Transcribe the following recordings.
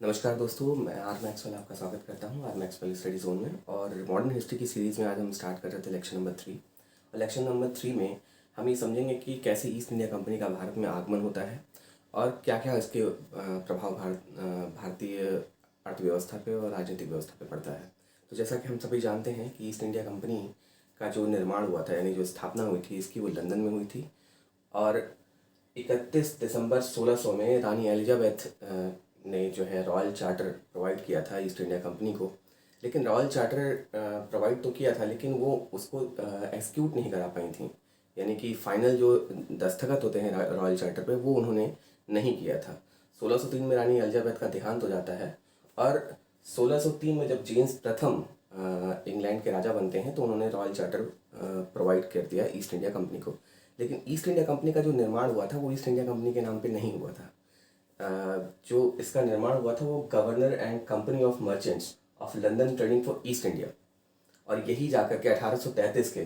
नमस्कार दोस्तों, मैं आर मैक्सवेल आपका स्वागत करता हूँ आर मैक्सवेल स्टडी जोन में। और मॉडर्न हिस्ट्री की सीरीज़ में आज हम स्टार्ट कर रहे थे लेक्चर नंबर 3। और लेक्चर नंबर 3 में हम ये समझेंगे कि कैसे ईस्ट इंडिया कंपनी का भारत में आगमन होता है और क्या क्या इसके प्रभाव भारतीय अर्थव्यवस्था पे और राजनीतिक व्यवस्था पे पड़ता है। तो जैसा कि हम सभी जानते हैं कि ईस्ट इंडिया कंपनी का जो निर्माण हुआ था, यानी जो स्थापना हुई थी इसकी, वो लंदन में हुई थी। और 31 दिसंबर 1600 में रानी एलिजाबेथ ने जो है रॉयल चार्टर प्रोवाइड किया था ईस्ट इंडिया कंपनी को। लेकिन रॉयल चार्टर प्रोवाइड तो किया था, लेकिन वो उसको एक्सिक्यूट नहीं करा पाई थी। यानी कि फाइनल जो दस्तखत होते हैं रॉयल चार्टर पे, वो उन्होंने नहीं किया था। 1603 में रानी एलिजाबेथ का देहांत हो जाता है और 1603 में जब जेम्स प्रथम इंग्लैंड के राजा बनते हैं तो उन्होंने रॉयल चार्टर प्रोवाइड कर दिया ईस्ट इंडिया कंपनी को। लेकिन ईस्ट इंडिया कंपनी का जो निर्माण हुआ था वो ईस्ट इंडिया कंपनी के नाम पे नहीं हुआ था। जो इसका निर्माण हुआ था वो governor and company of merchants of London trading for east India, और यही जाकर के 1833 के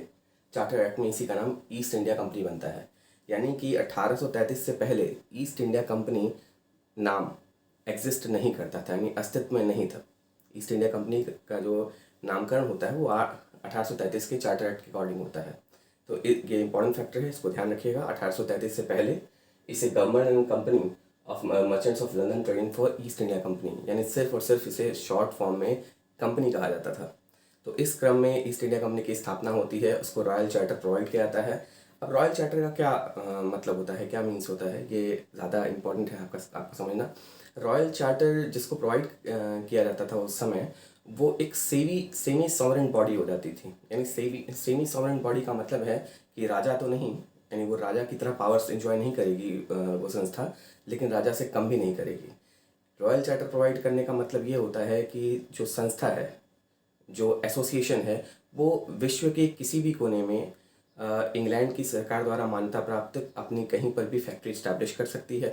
चार्टर एक्ट में इसी का नाम ईस्ट इंडिया कंपनी बनता है। यानी कि 1833 से पहले ईस्ट इंडिया कंपनी नाम एग्जिस्ट नहीं करता था, यानी अस्तित्व में नहीं था। ईस्ट इंडिया कंपनी का जो नामकरण होता है वो 1833 के चार्टर एक्ट के अकॉर्डिंग होता है। तो ये इंपॉर्टेंट फैक्टर है, इसको ध्यान रखिएगा। 1833 से पहले इसे government and company of merchants of London trading for east India company, यानी सिर्फ और सिर्फ इसे शॉर्ट फॉर्म में कंपनी कहा जाता था। तो इस क्रम में ईस्ट इंडिया कंपनी की स्थापना होती है, उसको रॉयल चार्टर प्रोवाइड किया जाता है। अब रॉयल चार्टर का क्या मतलब होता है, क्या मीन्स होता है, ये ज़्यादा इंपॉर्टेंट है आपको समझना। रॉयल चार्टर जिसको प्रोवाइड किया जाता था उस समय, वो एक सेमी सॉवरेन बॉडी हो जाती थी। यानी सेमी सॉवरेन बॉडी का मतलब है कि राजा तो नहीं, यानी वो राजा की तरह पावर्स एंजॉय नहीं करेगी वो संस्था, लेकिन राजा से कम भी नहीं करेगी। रॉयल चार्टर प्रोवाइड करने का मतलब ये होता है कि जो संस्था है, जो एसोसिएशन है, वो विश्व के किसी भी कोने में इंग्लैंड की सरकार द्वारा मान्यता प्राप्त अपनी कहीं पर भी फैक्ट्री इस्टेब्लिश कर सकती है,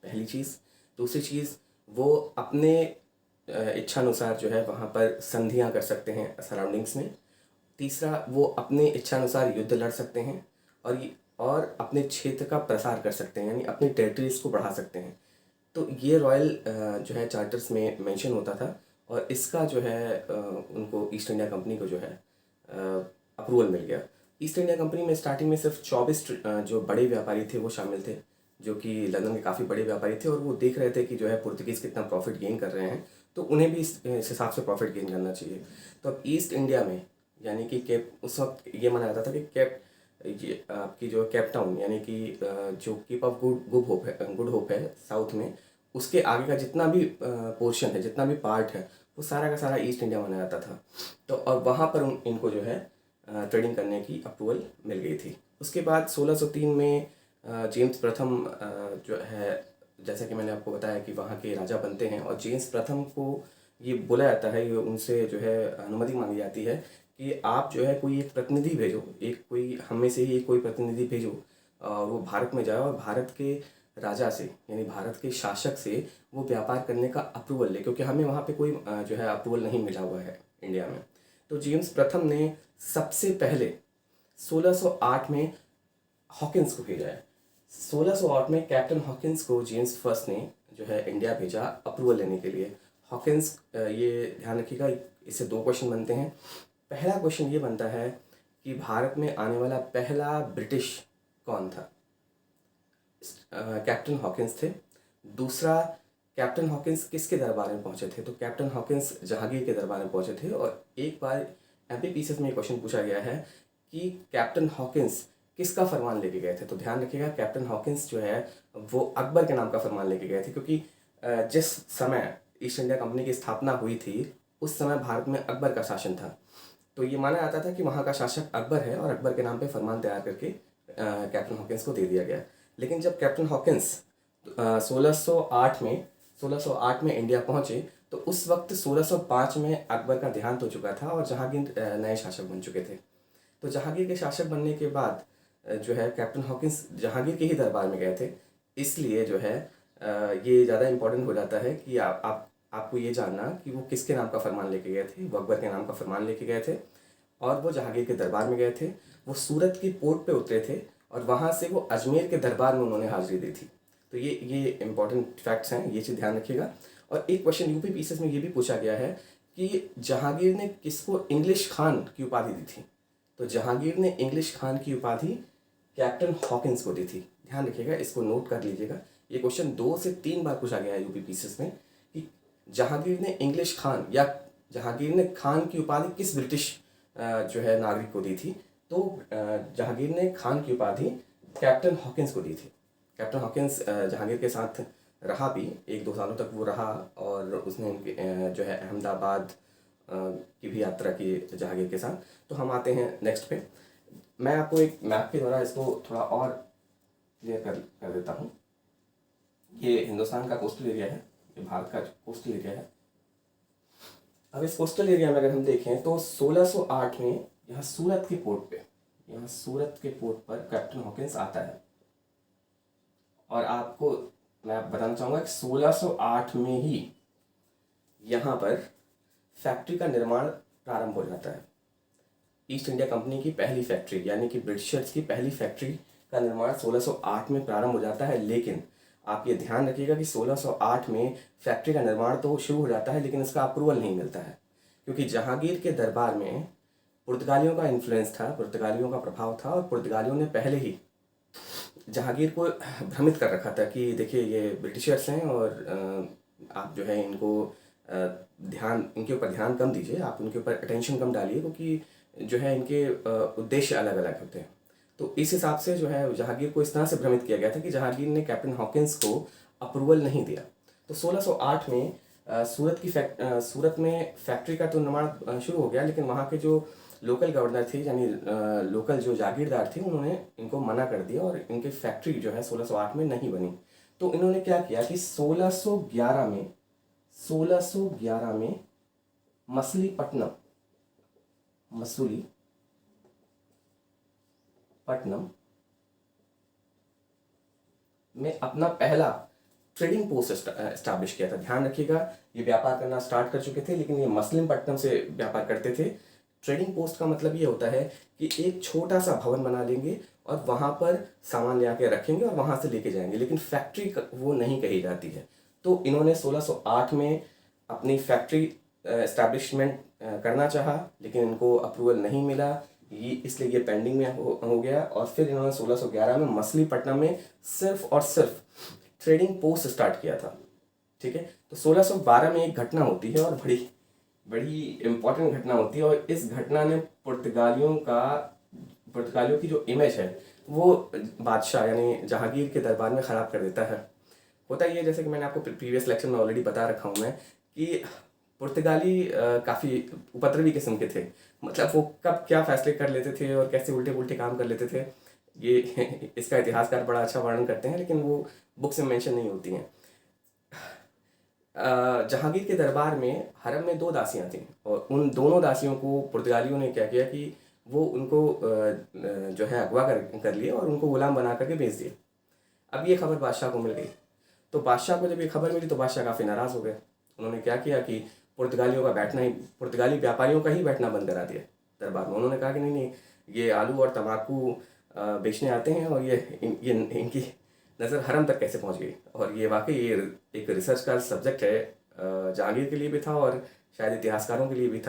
पहली चीज़। दूसरी चीज़, वो अपने इच्छानुसार जो है वहाँ पर संधियाँ कर सकते हैं सराउंडिंग्स में। तीसरा, वो अपने इच्छानुसार युद्ध लड़ सकते हैं और अपने क्षेत्र का प्रसार कर सकते हैं, यानी अपनी टेरिटरीज को बढ़ा सकते हैं। तो ये रॉयल जो है चार्टर्स में मेंशन होता था, और इसका जो है उनको ईस्ट इंडिया कंपनी को जो है अप्रूवल मिल गया। ईस्ट इंडिया कंपनी में स्टार्टिंग में सिर्फ 24 जो बड़े व्यापारी थे वो शामिल थे, जो कि लंदन के काफ़ी बड़े व्यापारी थे, और वो देख रहे थे कि जो है पुर्तगीज़ कितना प्रॉफिट गेन कर रहे हैं, तो उन्हें भी इस हिसाब से प्रॉफिट गेन करना चाहिए। तो अब ईस्ट इंडिया में, यानी कि केप, उस वक्त ये माना जाता था कि ये आपकी जो केप टाउन, यानी कि जो केप ऑफ गुड होप है साउथ में, उसके आगे का जितना भी पोर्शन है, जितना भी पार्ट है, वो सारा का सारा ईस्ट इंडिया माना जाता था। तो और वहाँ पर इनको जो है ट्रेडिंग करने की अप्रूवल मिल गई थी। उसके बाद 1603 में जेम्स प्रथम जो है, जैसा कि मैंने आपको बताया कि वहाँ के राजा बनते हैं, और जेम्स प्रथम को ये बोला जाता है, ये उनसे जो है अनुमति मांगी जाती है कि आप जो है कोई एक प्रतिनिधि भेजो, एक कोई हम में से ही कोई प्रतिनिधि भेजो, और वो भारत में जाए और भारत के राजा से, यानी भारत के शासक से वो व्यापार करने का अप्रूवल ले, क्योंकि हमें वहाँ पे कोई जो है अप्रूवल नहीं मिला हुआ है इंडिया में। तो जेम्स प्रथम ने सबसे पहले 1608 में हॉकिंस को भेजा है। 1608 में कैप्टन हॉकिंस को जेम्स फर्स्ट ने जो है इंडिया भेजा अप्रूवल लेने के लिए। हॉकिंस, ये ध्यान रखिएगा, इससे दो क्वेश्चन बनते हैं। पहला क्वेश्चन ये बनता है कि भारत में आने वाला पहला ब्रिटिश कौन था? कैप्टन हॉकिंस थे। दूसरा, कैप्टन हॉकिंस किसके दरबार में पहुंचे थे? तो कैप्टन हॉकिंस जहांगीर के दरबार में पहुंचे थे। और एक बार एमपीपीसीएस में क्वेश्चन पूछा गया है कि कैप्टन हॉकिंस किसका फरमान लेके गए थे? तो ध्यान रखिएगा, कैप्टन हॉकिंस जो है वो अकबर के नाम का फरमान लेके गए थे, क्योंकि जिस समय ईस्ट इंडिया कंपनी की स्थापना हुई थी उस समय भारत में अकबर का शासन था। तो ये माना जाता था कि वहाँ का शासक अकबर है, और अकबर के नाम पे फरमान तैयार करके कैप्टन हॉकिंस को दे दिया गया। लेकिन जब कैप्टन हॉकिंस 1608 में इंडिया पहुंचे, तो उस वक्त 1605 में अकबर का देहांत हो चुका था और जहांगीर नए शासक बन चुके थे। तो जहांगीर के शासक बनने के बाद जो है कैप्टन हॉकिंस जहांगीर के ही दरबार में गए थे। इसलिए जो है ये ज़्यादा इम्पोर्टेंट हो जाता है कि आपको ये जानना कि वो किसके नाम का फरमान लेके गए थे। वो अकबर के नाम का फरमान लेके गए थे, और वो जहांगीर के दरबार में गए थे। वो सूरत की पोर्ट पे उतरे थे, और वहाँ से वो अजमेर के दरबार में उन्होंने हाजिरी दी थी। तो ये इंपॉर्टेंट फैक्ट्स हैं, ये चीज़ ध्यान रखिएगा। और एक क्वेश्चन यूपी पीसीएस में ये भी पूछा गया है कि जहांगीर ने किसको इंग्लिश खान की उपाधि दी थी। तो जहांगीर ने इंग्लिश खान की उपाधि कैप्टन हॉकिंस को दी थी। ध्यान रखिएगा, इसको नोट कर लीजिएगा। ये क्वेश्चन 2 से 3 बार पूछा गया है यूपी पीसीएस में कि जहांगीर ने इंग्लिश खान या जहांगीर ने खान की उपाधि किस ब्रिटिश जो है नागरिक को दी थी। तो जहांगीर ने खान की उपाधि कैप्टन हॉकिंस को दी थी। कैप्टन हॉकिंस जहांगीर के साथ रहा भी, 1-2 सालों तक वो रहा और उसने जो है अहमदाबाद की भी यात्रा की जहांगीर के साथ। तो हम आते हैं नेक्स्ट पे। मैं आपको एक मैप के द्वारा इसको थोड़ा और क्लियर कर देता हूँ। ये हिंदुस्तान का कोस्टल एरिया है, ये भारत का कोस्टल एरिया है। अब इस कोस्टल एरिया में अगर हम देखें तो 1608 में यहाँ सूरत के पोर्ट पर कैप्टन हॉकिंस आता है। और आपको मैं बताना चाहूँगा कि 1608 में ही यहाँ पर फैक्ट्री का निर्माण प्रारंभ हो जाता है। ईस्ट इंडिया कंपनी की पहली फैक्ट्री यानी कि ब्रिटिशर्स की पहली फैक्ट्री का निर्माण 1608 में प्रारंभ हो जाता है। लेकिन आप ये ध्यान रखिएगा कि 1608 में फैक्ट्री का निर्माण तो शुरू हो जाता है, लेकिन इसका अप्रूवल नहीं मिलता है, क्योंकि जहांगीर के दरबार में पुर्तगालियों का इन्फ्लुएंस था, पुर्तगालियों का प्रभाव था। और पुर्तगालियों ने पहले ही जहांगीर को भ्रमित कर रखा था कि देखिए ये ब्रिटिशर्स हैं और आप जो है इनको इनके ऊपर ध्यान कम दीजिए, आप उनके ऊपर अटेंशन कम डालिए, क्योंकि जो है इनके उद्देश्य अलग अलग होते हैं। तो इस हिसाब से जो है जहांगीर को इस तरह से भ्रमित किया गया था कि जहांगीर ने कैप्टन हॉकिंस को अप्रूवल नहीं दिया। तो 1608 में सूरत में फैक्ट्री का तो निर्माण शुरू हो गया, लेकिन वहाँ के जो लोकल गवर्नर थे यानी लोकल जो जागीरदार थे, उन्होंने इनको मना कर दिया और इनकी फैक्ट्री जो है 1608 में नहीं बनी। तो इन्होंने क्या किया कि 1611 में मछलीपट्टनम में अपना पहला ट्रेडिंग पोस्ट एस्टैब्लिश किया था। ध्यान रखिएगा, ये व्यापार करना स्टार्ट कर चुके थे, लेकिन ये मछलीपट्टनम से व्यापार करते थे। ट्रेडिंग पोस्ट का मतलब ये होता है कि एक छोटा सा भवन बना लेंगे और वहाँ पर सामान ले आके रखेंगे और वहाँ से लेके जाएंगे, लेकिन फैक्ट्री वो नहीं कही जाती है। तो इन्होंने 1608 में अपनी फैक्ट्री एस्टैब्लिशमेंट करना चाहा, लेकिन इनको अप्रूवल नहीं मिला, इसलिए ये पेंडिंग में हो गया। और फिर इन्होंने 1611 में मछलीपट्टनम में सिर्फ और सिर्फ ट्रेडिंग पोस्ट स्टार्ट किया था। ठीक है, तो 1612 में एक घटना होती है और बड़ी इम्पोर्टेंट घटना होती है, और इस घटना ने पुर्तगालियों की जो इमेज है वो बादशाह यानी जहांगीर के दरबार में ख़राब कर देता है। होता ये, जैसे कि मैंने आपको प्रीवियस लेक्चर में ऑलरेडी बता रखा हूँ मैं, कि पुर्तगाली काफ़ी उपद्रवी किस्म के थे। मतलब वो कब क्या फैसले कर लेते थे और कैसे उल्टे पुल्टे काम कर लेते थे, ये इसका इतिहासकार बड़ा अच्छा वर्णन करते हैं, लेकिन वो बुक्स में मेंशन नहीं होती हैं। जहांगीर के दरबार में हरम में 2 दासियां थीं, और उन दोनों दासियों को पुर्तगालियों ने क्या किया कि वो उनको जो है अगवा कर लिए और उनको गुलाम बना करके बेच दिए। अब ये खबर बादशाह को मिल गई। तो बादशाह को जब ये खबर मिली तो बादशाह काफ़ी नाराज़ हो गए। उन्होंने क्या किया कि पुर्तगाली व्यापारियों का ही बैठना बंद करा दिया दरबार में। उन्होंने कहा कि नहीं, ये आलू और तम्बाकू बेचने आते हैं और ये इनकी नज़र हरम तक कैसे पहुंच गई। और ये वाकई ये एक रिसर्च का सब्जेक्ट है, जहांगीर के लिए भी था और शायद इतिहासकारों के लिए भी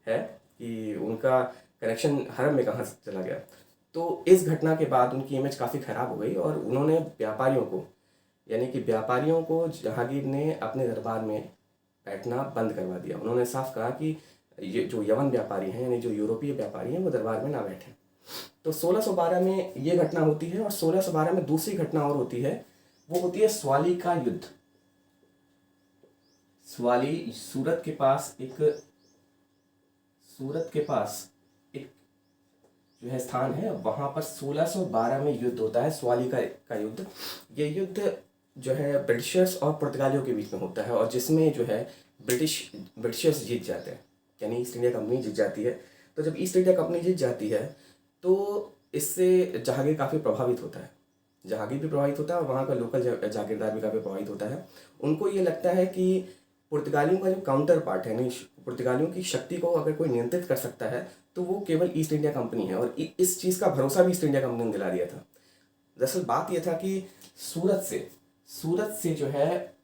है कि उनका कनेक्शन हरम में कहाँ से चला गया। तो इस घटना के बाद उनकी इमेज काफ़ी ख़राब हो गई और उन्होंने व्यापारियों को जहांगीर ने अपने दरबार में बैठना बंद करवा दिया। उन्होंने साफ कहा कि ये जो यवन व्यापारी हैं यानी जो यूरोपीय व्यापारी हैं वो दरबार में ना बैठें। तो 1612 में ये घटना होती है, और 1612 में दूसरी घटना और होती है, वो होती है स्वाली का युद्ध। स्वाली सूरत के पास एक जो है स्थान है, वहाँ पर 1612 में युद्ध होता है, स्वाली का युद्ध। ये युद्ध जो है ब्रिटिशर्स और पुर्तगालियों के बीच में होता है, और जिसमें जो है ब्रिटिशर्स जीत जाते हैं, यानी ईस्ट इंडिया कंपनी जीत जाती है। तो जब ईस्ट इंडिया कंपनी जीत जाती है तो इससे जहांगीर काफ़ी प्रभावित होता है। जहांगीर भी प्रभावित होता है और वहाँ का लोकल जागीरदार भी काफ़ी प्रभावित होता है। उनको ये लगता है कि पुर्तगालियों का जो काउंटर पार्ट है, यानी पुर्तगालियों की शक्ति को अगर कोई नियंत्रित कर सकता है तो वो केवल ईस्ट इंडिया कंपनी है, और इस चीज़ का भरोसा भी ईस्ट इंडिया कंपनी ने दिला दिया था। दरअसल बात यह था कि सूरत से जो है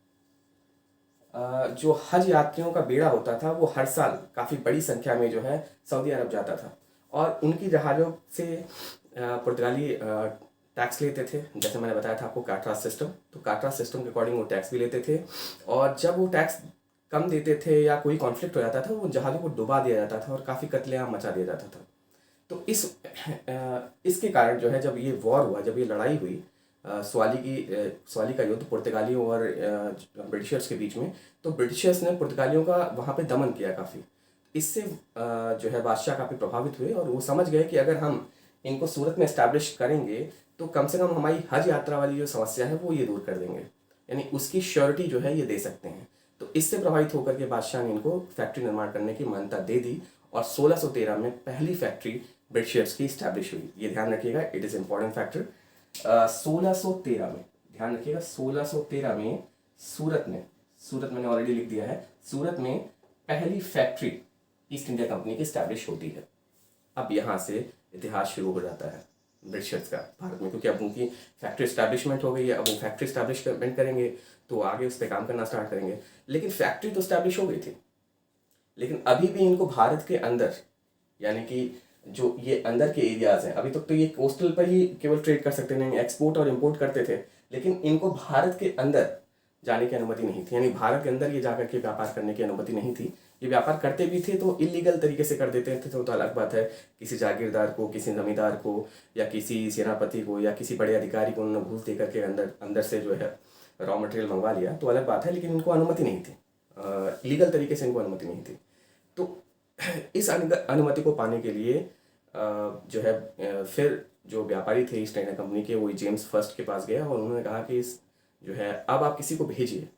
जो हज यात्रियों का बेड़ा होता था वो हर साल काफ़ी बड़ी संख्या में जो है सऊदी अरब जाता था, और उनकी जहाज़ों से पुर्तगाली टैक्स लेते थे। जैसे मैंने बताया था आपको काट्रास सिस्टम, तो काट्रास सिस्टम के अकॉर्डिंग वो टैक्स भी लेते थे, और जब वो टैक्स कम देते थे या कोई कॉन्फ्लिक्ट हो जाता था, वो जहाज़ों को डुबा दिया जाता था और काफ़ी कत्लेआम मचा दिया जाता था। तो इसके कारण जो है, जब ये वॉर हुआ, जब ये लड़ाई हुई स्वाली का युद्ध पुर्तगालियों और ब्रिटिशर्स के बीच में, तो ब्रिटिशर्स ने पुर्तगालियों का वहाँ पे दमन किया काफ़ी। इससे जो है बादशाह काफ़ी प्रभावित हुए, और वो समझ गए कि अगर हम इनको सूरत में इस्टेब्लिश करेंगे तो कम से कम हमारी हज यात्रा वाली जो समस्या है वो ये दूर कर देंगे, यानी उसकी श्योरिटी जो है ये दे सकते हैं। तो इससे प्रभावित होकर के बादशाह ने इनको फैक्ट्री निर्माण करने की मान्यता दे दी, और 1613 में पहली फैक्ट्री ब्रिटिशर्स की इस्टेब्लिश हुई। ये ध्यान रखिएगा, इट इज़ इम्पॉर्टेंट फैक्टर। 1613 में, ध्यान रखिएगा, 1613 में सूरत मैंने ऑलरेडी लिख दिया है, सूरत में पहली फैक्ट्री ईस्ट इंडिया कंपनी की इस्टेब्लिश होती है। अब यहाँ से इतिहास शुरू हो जाता है ब्रिटिशर्स का भारत में, क्योंकि अब उनकी फैक्ट्री इस्टेब्लिशमेंट हो गई है। अब वो फैक्ट्री इस्टेब्लिशमेंट करेंगे तो आगे उस पर काम करना स्टार्ट करेंगे। लेकिन फैक्ट्री तो इस्टेब्लिश हो गई थी, लेकिन अभी भी इनको भारत के अंदर, यानी कि जो ये अंदर के एरियाज़ हैं, अभी तक तो ये कोस्टल पर ही केवल ट्रेड कर सकते नहीं, एक्सपोर्ट और इंपोर्ट करते थे, लेकिन इनको भारत के अंदर जाने की अनुमति नहीं थी, यानी भारत के अंदर ये जाकर के व्यापार करने की अनुमति नहीं थी। ये व्यापार करते भी थे तो इलीगल तरीके से कर देते थे, तो अलग बात है। किसी जागीरदार को, किसी जमींदार को, या किसी सेनापति को, या किसी बड़े अधिकारी को उन्होंने घूस दे करके अंदर से जो है रॉ मटेरियल मंगवा लिया, तो अलग बात है, लेकिन इनको अनुमति नहीं थी, इलीगल तरीके से इनको अनुमति नहीं थी। तो इस अनुमति को पाने के लिए जो है फिर जो व्यापारी थे ईस्ट इंडिया कंपनी के, वो जेम्स फर्स्ट के पास गया, और उन्होंने कहा कि इस जो है अब आप किसी को भेजिए।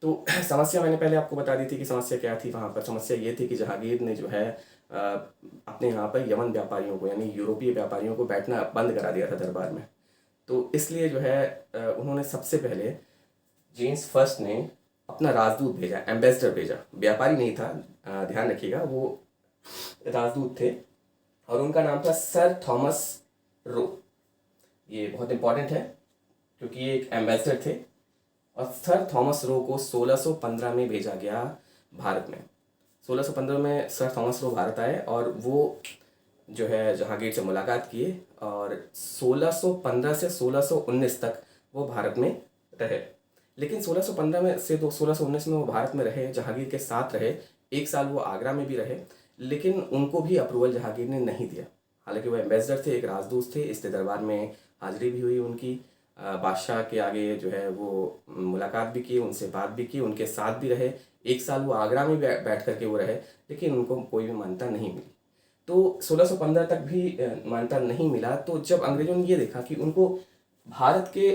तो समस्या मैंने पहले आपको बता दी थी कि समस्या क्या थी वहाँ पर। समस्या ये थी कि जहांगीर ने जो है अपने यहाँ पर यमन व्यापारियों को, यानी यूरोपीय व्यापारियों को बैठना बंद करा दिया था दरबार में। तो इसलिए जो है उन्होंने सबसे पहले, जेम्स फर्स्ट ने अपना राजदूत भेजा, एम्बेसडर भेजा, व्यापारी नहीं था, ध्यान रखिएगा, वो राजदूत थे, और उनका नाम था सर थॉमस रो। ये बहुत इंपॉर्टेंट है क्योंकि ये एक एम्बेसडर थे, और सर थॉमस रो को 1615 में भेजा गया भारत में। 1615 में सर थॉमस रो भारत आए, और वो जो है जहांगीर से मुलाकात किए, और 1615 से 1619 तक वो भारत में रहे। लेकिन 1615 में से 1619 में वो भारत में रहे, जहांगीर के साथ रहे। एक साल वो आगरा में भी रहे, लेकिन उनको भी अप्रूवल जहांगीर ने नहीं दिया। हालांकि वो एम्बेसडर थे, एक राजदूत थे, इसलिए दरबार में हाजिरी भी हुई उनकी, बादशाह के आगे जो है वो मुलाकात भी की, उनसे बात भी की, उनके साथ भी रहे। एक साल वो आगरा में बैठ करके वो रहे, लेकिन उनको कोई भी मान्यता नहीं मिली। तो 1615 तक भी मान्यता नहीं मिला। तो जब अंग्रेजों ने ये देखा कि उनको भारत के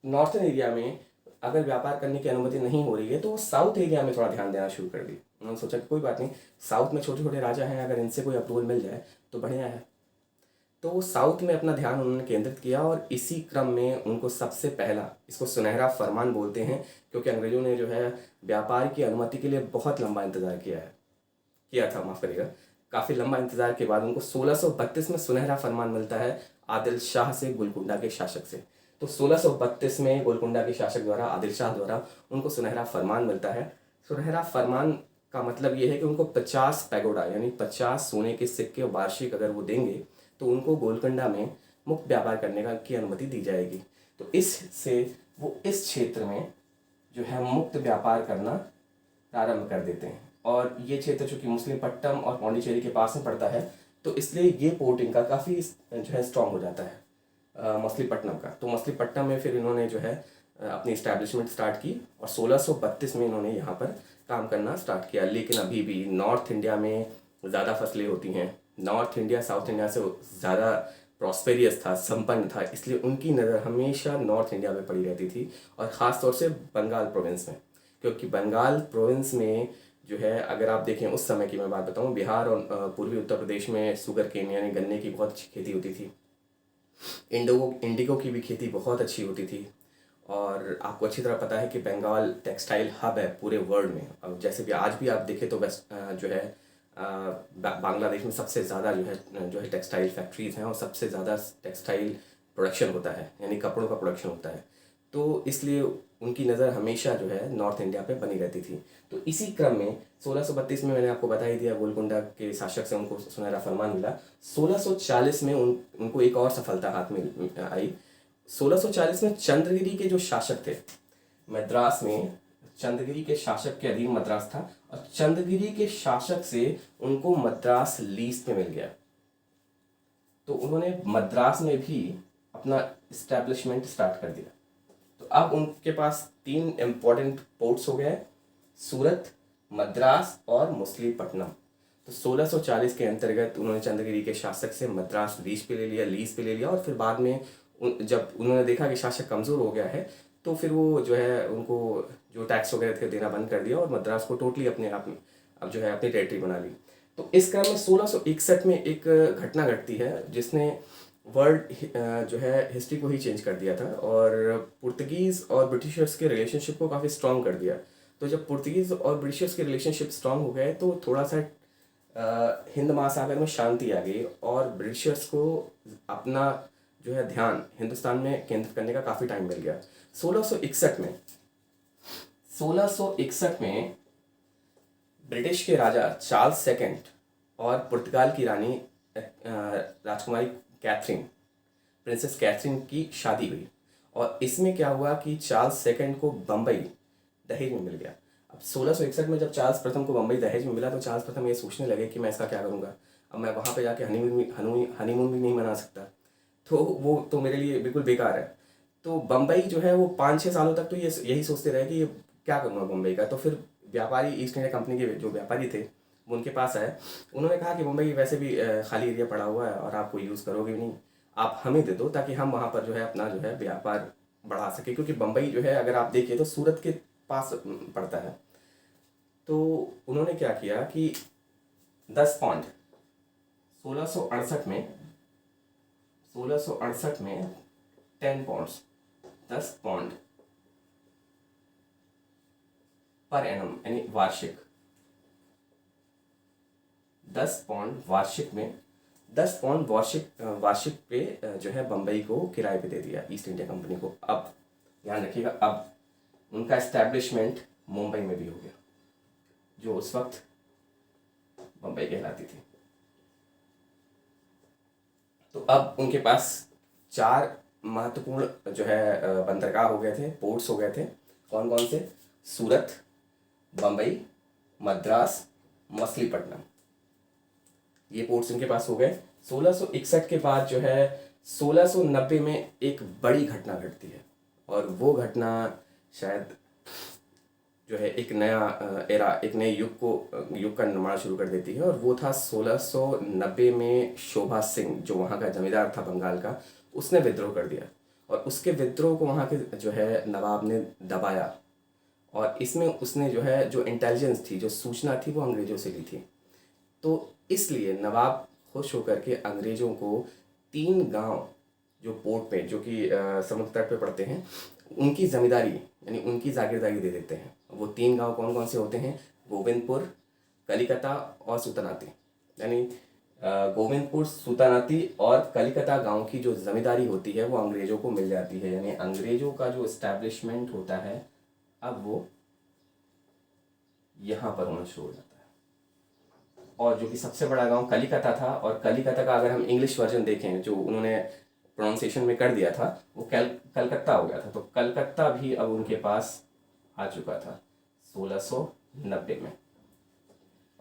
नॉर्थन एरिया में अगर व्यापार करने की अनुमति नहीं हो रही है, तो साउथ एरिया में थोड़ा ध्यान देना शुरू कर दी। उन्होंने सोचा कि कोई बात नहीं, साउथ में छोटे छोटे राजा हैं, अगर इनसे कोई अप्रूवल मिल जाए तो बढ़िया है। तो वो साउथ में अपना ध्यान उन्होंने केंद्रित किया, और इसी क्रम में उनको सबसे पहला, इसको सुनहरा फरमान बोलते हैं, क्योंकि अंग्रेजों ने जो है व्यापार की अनुमति के लिए बहुत लंबा इंतज़ार किया था, माफ़ करिएगा, काफ़ी लंबा इंतज़ार के बाद उनको 1632 में सुनहरा फरमान मिलता है आदिल शाह से, गोलकुंडा के शासक से। तो 1632 में गोलकुंडा के शासक द्वारा, आदिल शाह द्वारा उनको सुनहरा फरमान मिलता है। सुनहरा फरमान का मतलब ये है कि उनको 50 पैगोडा, यानी 50 सोने के सिक्के वार्षिक अगर वो देंगे, तो उनको गोलकुंडा में मुक्त व्यापार करने की अनुमति दी जाएगी। तो इससे वो इस क्षेत्र में जो है मुक्त व्यापार करना प्रारंभ कर देते हैं। और ये क्षेत्र चूँकि मुसलिमपट्टनम और पौंडीचेरी के पास में पड़ता है, तो इसलिए ये पोर्ट इनका काफ़ी जो है स्ट्रॉन्ग हो जाता है मछलीपट्टनम का। तो मछलीपट्टनम में फिर इन्होंने जो है अपनी इस्टेब्लिशमेंट स्टार्ट की, और 1632 में इन्होंने यहाँ पर काम करना स्टार्ट किया। लेकिन अभी भी नॉर्थ इंडिया में ज़्यादा फसलें होती हैं, नॉर्थ इंडिया साउथ इंडिया से ज़्यादा प्रॉस्पेरियस था, संपन्न था, इसलिए उनकी नज़र हमेशा नॉर्थ इंडिया में पड़ी रहती थी, और ख़ास तौर से बंगाल प्रोविंस में। क्योंकि बंगाल प्रोविंस में जो है, अगर आप देखें उस समय की मैं बात बताऊं, बिहार और पूर्वी उत्तर प्रदेश में शुगर केन यानी गन्ने की बहुत अच्छी खेती होती थी, इंडिगो की भी खेती बहुत अच्छी होती थी। और आपको अच्छी तरह पता है कि बंगाल टेक्सटाइल हब है पूरे वर्ल्ड में। अब जैसे कि आज भी आप देखें तो वेस्ट जो है बांग्लादेश में सबसे ज़्यादा जो है टेक्सटाइल फैक्ट्रीज़ हैं, और सबसे ज़्यादा टेक्सटाइल प्रोडक्शन होता है, यानी कपड़ों का प्रोडक्शन होता है। तो इसलिए उनकी नज़र हमेशा जो है नॉर्थ इंडिया पे बनी रहती थी। तो इसी क्रम में 1632 में मैंने आपको बता ही दिया, गोलकुंडा के शासक से उनको सुनहरा फरमान मिला। 1640 में उनको एक और सफलता हाथ में आई। 1640 में चंद्रगिरी के जो शासक थे, मद्रास में चंद्रगिरी के शासक के अधीन मद्रास था, और चंद्रगिरी के शासक से उनको मद्रास लीज पे मिल गया। तो उन्होंने मद्रास में भी अपना इस्टेब्लिशमेंट स्टार्ट कर दिया। तो अब उनके पास 3 इम्पोर्टेंट पोर्ट्स हो गए, सूरत, मद्रास और मछलीपट्टनम। तो 1640 के अंतर्गत उन्होंने चंद्रगिरी के शासक से मद्रास लीज पे ले लिया, और फिर बाद में जब उन्होंने देखा कि शासक कमज़ोर हो गया है, तो फिर वो जो है उनको जो टैक्स वगैरह थे देना बंद कर दिया, और मद्रास को टोटली अपने आप में अब जो है अपनी टेरिटरी बना ली। तो इस क्रम में 1661 में एक घटना घटती है जिसने वर्ल्ड जो है हिस्ट्री को ही चेंज कर दिया था, और पुर्तगीज़ और ब्रिटिशर्स के रिलेशनशिप को काफ़ी स्ट्रॉन्ग कर दिया। तो जब पुर्तगीज़ और ब्रिटिशर्स के रिलेशनशिप स्ट्रॉन्ग हो गए, तो थोड़ा सा हिंद महासागर में शांति आ गई, और ब्रिटिशर्स को अपना जो है ध्यान हिंदुस्तान में केंद्रित करने का काफ़ी टाइम मिल गया। 1661 में ब्रिटिश के राजा चार्ल्स सेकंड और पुर्तगाल की रानी राजकुमारी कैथरीन, प्रिंसेस कैथरीन की शादी हुई, और इसमें क्या हुआ कि चार्ल्स सेकंड को बम्बई दहेज में मिल गया। अब 1661 में जब चार्ल्स प्रथम को बम्बई दहेज में मिला, तो चार्ल्स प्रथम ये सोचने लगे कि मैं इसका क्या करूँगा, अब मैं वहाँ पे जाके हनीमून भी नहीं मना सकता, तो वो तो मेरे लिए बिल्कुल बेकार है। तो बम्बई जो है वो 5-6 सालों तक तो ये यही सोचते रहे कि क्या करूँगा बम्बई का। तो फिर व्यापारी, ईस्ट इंडिया कंपनी के जो व्यापारी थे वो उनके पास आए। उन्होंने कहा कि मुंबई वैसे भी खाली एरिया पड़ा हुआ है और आप कोई यूज़ करोगे भी नहीं, आप हमें दे दो ताकि हम वहाँ पर जो है अपना जो है व्यापार बढ़ा सके, क्योंकि बम्बई जो है अगर आप देखिए तो सूरत के पास पड़ता है। तो उन्होंने क्या किया कि 10 पौंड 1668 में 10 पौंड्स 10 पौंड पर एनम यानी वार्षिक 10 पौंड वार्षिक में 10 पौंड वार्षिक पे जो है बम्बई को किराए पे दे दिया ईस्ट इंडिया कंपनी को। अब ध्यान रखिएगा, अब उनका एस्टैब्लिशमेंट मुंबई में भी हो गया, जो उस वक्त बम्बई कहलाती थी। तो अब उनके पास 4 महत्वपूर्ण जो है बंदरगाह हो गए थे, पोर्ट्स हो गए थे। कौन कौन से? सूरत, बम्बई, मद्रास, मछलीपट्टनम, ये पोर्ट्स उनके पास हो गए। 1661 के बाद जो है 1690 में एक बड़ी घटना घटती है, और वो घटना शायद जो है एक नया एक नए युग का निर्माण शुरू कर देती है। और वो था 1690 में शोभा सिंह, जो वहाँ का जमींदार था बंगाल का, उसने विद्रोह कर दिया, और उसके विद्रोह को वहाँ के जो है नवाब ने दबाया, और इसमें उसने जो है जो इंटेलिजेंस थी, जो सूचना थी, वो अंग्रेज़ों से ली थी। तो इसलिए नवाब खुश होकर के अंग्रेज़ों को 3 गांव जो पोर्ट पे, जो कि समुद्र तट पे पड़ते हैं, उनकी ज़मींदारी यानी उनकी जागीरदारी दे देते हैं। वो 3 गांव कौन कौन से होते हैं? गोविंदपुर, कलिकता और सुतानाती। यानी गोविंदपुर, सुतानाती और कलिकता गांव की जो ज़मींदारी होती है वो अंग्रेज़ों को मिल जाती है। यानी अंग्रेज़ों का जो इस्टेब्लिशमेंट होता है अब वो यहाँ पर होना शुरू हो जाता है। और जो कि सबसे बड़ा गांव कलिकता था, और कलिकता का अगर हम इंग्लिश वर्जन देखें जो उन्होंने प्रोनाउंसिएशन में कर दिया था, वो कलकत्ता हो गया था। तो कलकत्ता भी अब उनके पास आ चुका था 1690 में,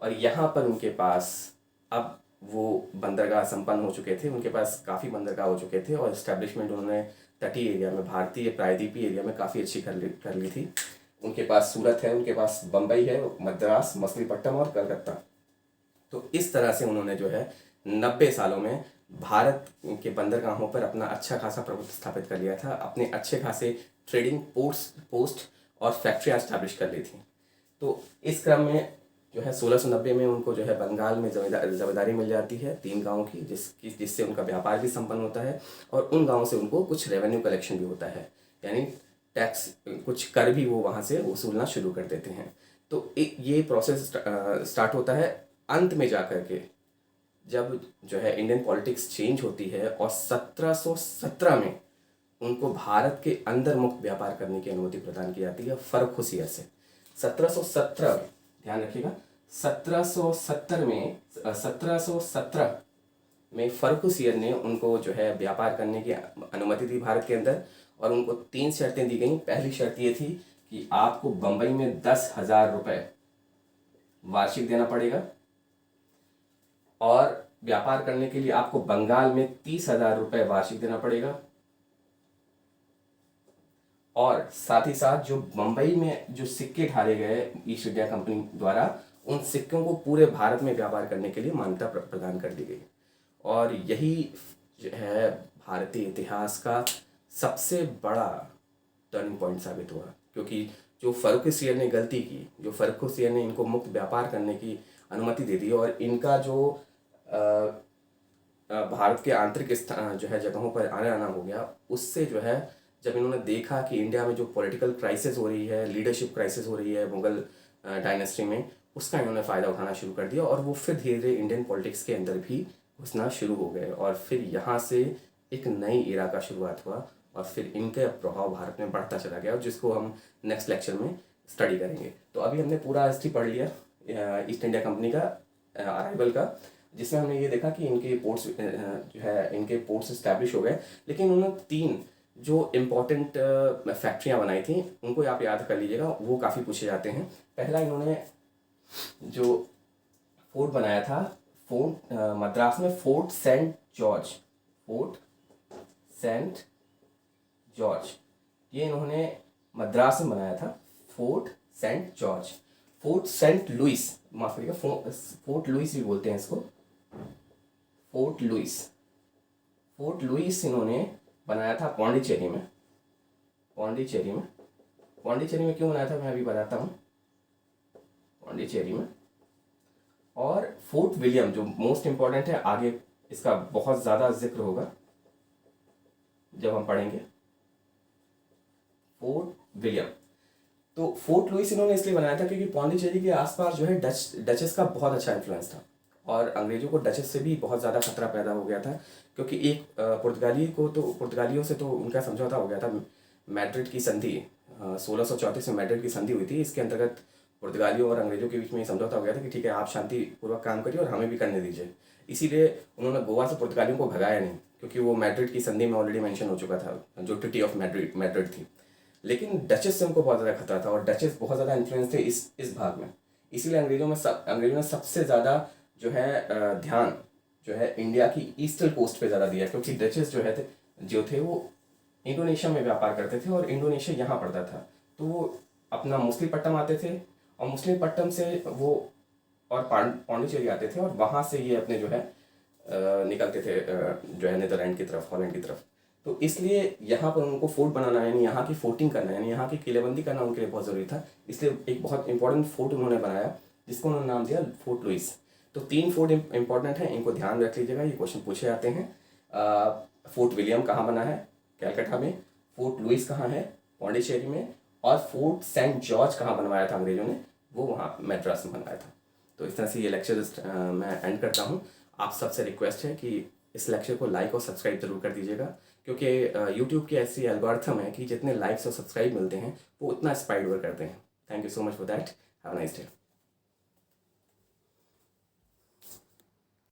और यहाँ पर उनके पास अब वो बंदरगाह संपन्न हो चुके थे। उनके पास काफ़ी बंदरगाह हो चुके थे, और इस्टेब्लिशमेंट उन्होंने तटीय एरिया में, भारतीय प्रायद्वीपीय एरिया में काफ़ी अच्छी कर ली थी। उनके पास सूरत है, उनके पास बम्बई है, मद्रास, मछलीपट्टनम और कलकत्ता। तो इस तरह से उन्होंने जो है 90 सालों में भारत के बंदरगाहों पर अपना अच्छा खासा प्रभुत्व स्थापित कर लिया था। अपने अच्छे खासे ट्रेडिंग पोस्ट और फैक्ट्रियाँ स्टैब्लिश कर ली थी। तो इस क्रम में जो है 1690 में उनको जो है बंगाल में जमींदारी मिल जाती है 3 गाँव की, जिससे उनका व्यापार भी संपन्न होता है, और उन गाँव से उनको कुछ रेवेन्यू कलेक्शन भी होता है, यानी टैक्स, कुछ कर भी वो वहाँ से वसूलना शुरू कर देते हैं। तो ये प्रोसेस स्टार्ट होता है। अंत में जाकर के जब जो है इंडियन पॉलिटिक्स चेंज होती है, और 1717 में उनको भारत के अंदर मुक्त व्यापार करने की अनुमति प्रदान की जाती है फर्रुख ईयर से। 1717, ध्यान रखिएगा, 1717 में फर्रुख ईयर ने उनको जो है व्यापार करने की अनुमति दी भारत के अंदर, और उनको 3 शर्तें दी गई। पहली शर्त ये थी कि आपको बम्बई में 10,000 रुपये वार्षिक देना पड़ेगा, और व्यापार करने के लिए आपको बंगाल में 30,000 रुपये वार्षिक देना पड़ेगा, और साथ ही साथ जो मुंबई में जो सिक्के ढाले गए ईस्ट इंडिया कंपनी द्वारा, उन सिक्कों को पूरे भारत में व्यापार करने के लिए मान्यता प्रदान कर दी गई। और यही जो है भारतीय इतिहास का सबसे बड़ा टर्निंग पॉइंट साबित हुआ, क्योंकि जो फर्रुख ईयर ने गलती की, जो फर्रुख ईयर ने इनको मुक्त व्यापार करने की अनुमति दे दी, और इनका जो भारत के आंतरिक जो है जगहों पर आना आना हो गया, उससे जो है जब इन्होंने देखा कि इंडिया में जो पॉलिटिकल क्राइसिस हो रही है, लीडरशिप क्राइसिस हो रही है मुगल डायनेस्टी में, उसका इन्होंने फ़ायदा उठाना शुरू कर दिया, और वो फिर धीरे धीरे इंडियन पॉलिटिक्स के अंदर भी घुसना शुरू हो गए, और फिर यहाँ से एक नई एरा का शुरुआत हुआ, और फिर इनका प्रभाव भारत में बढ़ता चला गया, और जिसको हम नेक्स्ट लेक्चर में स्टडी करेंगे। तो अभी हमने पूरा हिस्ट्री पढ़ लिया ईस्ट इंडिया कंपनी का अराइवल का, जिसमें हमने ये देखा कि इनके पोर्ट्स जो है इनके पोर्ट्स इस्टेब्लिश हो गए, लेकिन उन्होंने 3 जो इम्पोर्टेंट फैक्ट्रियाँ बनाई थी, उनको आप याद कर लीजिएगा, वो काफ़ी पूछे जाते हैं। पहला इन्होंने जो फोर्ट बनाया था, फोर्ट मद्रास में, फोर्ट सेंट जॉर्ज, ये इन्होंने मद्रास में बनाया था, फोर्ट सेंट लुइस, माफ करिएगा, फोर्ट लुइस भी बोलते हैं इसको, फोर्ट लुइस इन्होंने बनाया था पौंडीचेरी में क्यों बनाया था मैं अभी बताता हूँ, पौंडीचेरी में। और फोर्ट विलियम जो मोस्ट इम्पॉर्टेंट है, आगे इसका बहुत ज़्यादा जिक्र होगा जब हम पढ़ेंगे, फोर्ट विलियम। तो फोर्ट लुइस इन्होंने इसलिए बनाया था क्योंकि पौंडीचेरी के आसपास जो है डचेस का बहुत अच्छा इन्फ्लुएंस था, और अंग्रेज़ों को डचेस से भी बहुत ज़्यादा खतरा पैदा हो गया था, क्योंकि एक पुर्तगालियों से तो उनका समझौता हो गया था। मैड्रिड की संधि 1634 में मैड्रिड की संधि हुई थी। इसके अंतर्गत पुर्तगालियों और अंग्रेज़ों के बीच में समझौता हो गया था कि ठीक है, आप शांतिपूर्वक काम करिए और हमें भी करने दीजिए। इसीलिए उन्होंने गोवा से पुर्तगालियों को भगाया नहीं, क्योंकि वो मैड्रिड की संधि में ऑलरेडी मेंशन हो चुका था, जो ट्रिटी ऑफ मैड्रिड थी। लेकिन डचेस से उनको बहुत ज़्यादा खतरा था, और डचेस बहुत ज़्यादा इन्फ्लुएंस थे इस भाग में। इसीलिए अंग्रेज़ों ने सबसे ज़्यादा जो है ध्यान जो है इंडिया की ईस्टर्न कोस्ट पे ज़्यादा दिया, क्योंकि डचेस जो थे वो इंडोनेशिया में व्यापार करते थे, और इंडोनेशिया यहाँ पड़ता था, तो वो अपना मुसलीपट्टम आते थे, और मुसलीपट्टम से वो और पौंडीचेरी आते थे, और वहाँ से ये अपने जो है निकलते थे जो है नीदरलैंड की तरफ, हॉलैंड की तरफ। तो इसलिए यहाँ पर उनको फोर्ट बनाना, यानी यहाँ की फोर्टिंग करना, यानी यहाँ की किलेबंदी करना उनके लिए बहुत ज़रूरी था। इसलिए एक बहुत इंपॉर्टेंट फोर्ट उन्होंने बनाया, जिसको उन्होंने नाम दिया फोर्ट लुइस। तो 3 फोर्ट इंपॉर्टेंट हैं, इनको ध्यान रख लीजिएगा, ये क्वेश्चन पूछे जाते हैं। फोर्ट विलियम कहाँ बना है? कैलकाटा में। फोर्ट लुइस कहाँ है? पौंडीचेरी में। और फोर्ट सेंट जॉर्ज कहाँ बनवाया था अंग्रेज़ों ने? वो वहाँ मैड्रास में बनवाया था। तो इस तरह से ये लेक्चर मैं एंड करता हूँ। आप सबसे रिक्वेस्ट है कि इस लेक्चर को लाइक और सब्सक्राइब जरूर कर दीजिएगा, क्योंकि यूट्यूब की ऐसी एल्गोरिथम है कि जितने लाइक्स और सब्सक्राइब मिलते हैं वो उतना स्प्रेड करते हैं। Thank you so much for that. Have a nice day.